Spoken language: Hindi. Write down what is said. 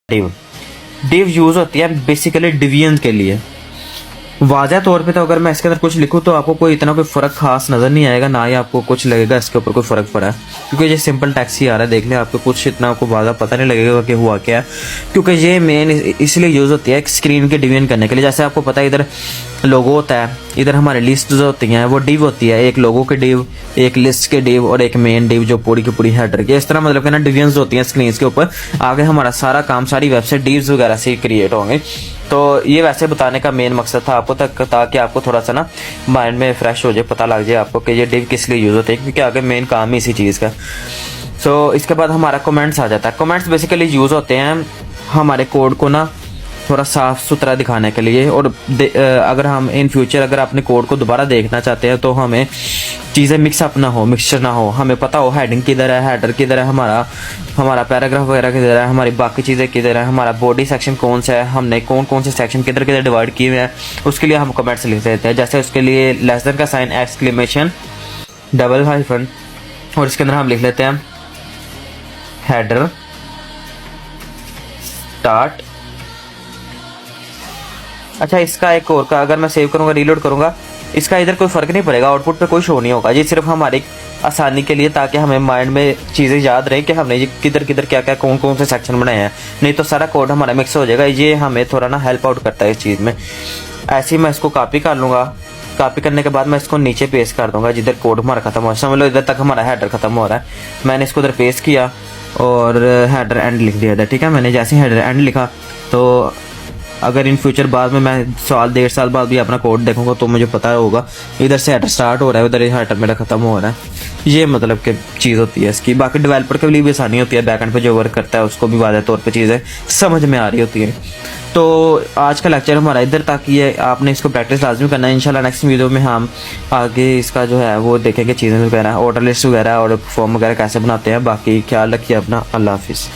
डिव डिव यूज होती है बेसिकली डिवीजन के लिए। वाज़ह तौर पे तो अगर मैं इसके अंदर कुछ लिखूँ तो आपको कोई इतना कोई फ़र्क खास नज़र नहीं आएगा, ना ही आपको कुछ लगेगा इसके ऊपर कोई फ़र्क पड़ा है, क्योंकि ये सिंपल टेक्स्ट ही आ रहा है। देख लें, आपको कुछ इतना आपको वाज़ह पता नहीं लगेगा कि हुआ क्या है, क्योंकि ये मेन इसलिए यूज़ होती है स्क्रीन के डिवीजन करने के लिए। जैसे आपको पता है इधर लोगो होता है, इधर हमारी लिस्ट जो होती हैं वो डिव होती है, एक लोगो के डिव, एक लिस्ट के डिव और एक मेन डिव जो पूरी की पूरी हेडर की। इस तरह मतलब कि ना डिवीजन्स होती हैं स्क्रीन के ऊपर। आगे हमारा सारा काम, सारी वेबसाइट डिव्स वगैरह से क्रिएट होंगे। तो ये वैसे बताने का मेन मकसद था आपको तक, ताकि आपको थोड़ा सा ना माइंड में फ्रेश हो जाए, पता लग जाए आपको कि ये डिव किस लिए यूज़ होते हैं, क्योंकि आगे मेन काम ही इसी चीज़ का। सो इसके बाद हमारा कमेंट्स आ जाता है। कमेंट्स बेसिकली यूज़ होते हैं हमारे कोड को ना थोड़ा साफ सुथरा दिखाने के लिए, और अगर हम इन फ्यूचर अगर अपने कोड को दोबारा देखना चाहते हैं तो हमें चीज़ें मिक्सअप ना हो, मिक्सचर ना हो, हमें पता हो हेडिंग किधर है, हेडर किधर है, हमारा पैराग्राफ वगैरह किधर है, हमारी बाकी चीज़ें किधर है, हमारा बॉडी सेक्शन कौन सा है, हमने कौन कौन से सेक्शन किधर किधर डिवाइड किए हुए हैं, उसके लिए हम कमेंट्स लिख देते हैं। जैसे उसके लिए लेस देन का साइन, एक्सक्लेमेशन, डबल हाइफन, और इसके अंदर हम लिख लेते हैं हेडर स्टार्ट। अच्छा, इसका एक और का अगर मैं सेव करूंगा, रीलोड करूंगा, इसका इधर कोई फर्क नहीं पड़ेगा, आउटपुट पे कोई शो नहीं होगा। ये सिर्फ हमारी आसानी के लिए, ताकि हमें माइंड में चीज़ें याद रहे कि हमने ये किधर किधर क्या क्या कौन कौन से सेक्शन बनाए हैं, नहीं तो सारा कोड हमारा मिक्स हो जाएगा। ये हमें थोड़ा ना हेल्प आउट करता है इस चीज़ में। ऐसे ही मैं इसको कॉपी कर लूँगा, कॉपी करने के बाद मैं इसको नीचे पेस्ट कर दूंगा जिधर कोड हमारा खत्म हो। समझ लो इधर तक हमारा हेडर खत्म हो रहा है, मैंने इसको इधर पेस्ट किया और हेडर एंड लिख दिया था। ठीक है, मैंने जैसे हेडर एंड लिखा तो अगर इन फ्यूचर बाद में मैं साल 1.5 साल बाद भी अपना कोड देखूंगा तो मुझे पता होगा इधर से हेडर स्टार्ट हो रहा है, उधर हेडर मेरा खत्म हो रहा है। ये मतलब कि चीज़ होती है इसकी। बाकी डेवलपर के लिए भी आसानी होती है, बैकएंड पे जो वर्क करता है उसको भी वाज़ह तौर पे चीज़ें समझ में आ रही होती है। तो आज का लेक्चर हमारा इधर तक ही है, आपने इसको प्रैक्टिस लाजमी करना है। इंशाल्लाह नेक्स्ट वीडियो में हम आगे इसका जो है वो देखेंगे, चीज़ें वगैरह, ऑर्डर लिस्ट वगैरह और फॉर्म वगैरह कैसे बनाते हैं। बाकी ख्याल रखिए अपना, अल्लाह हाफिज़।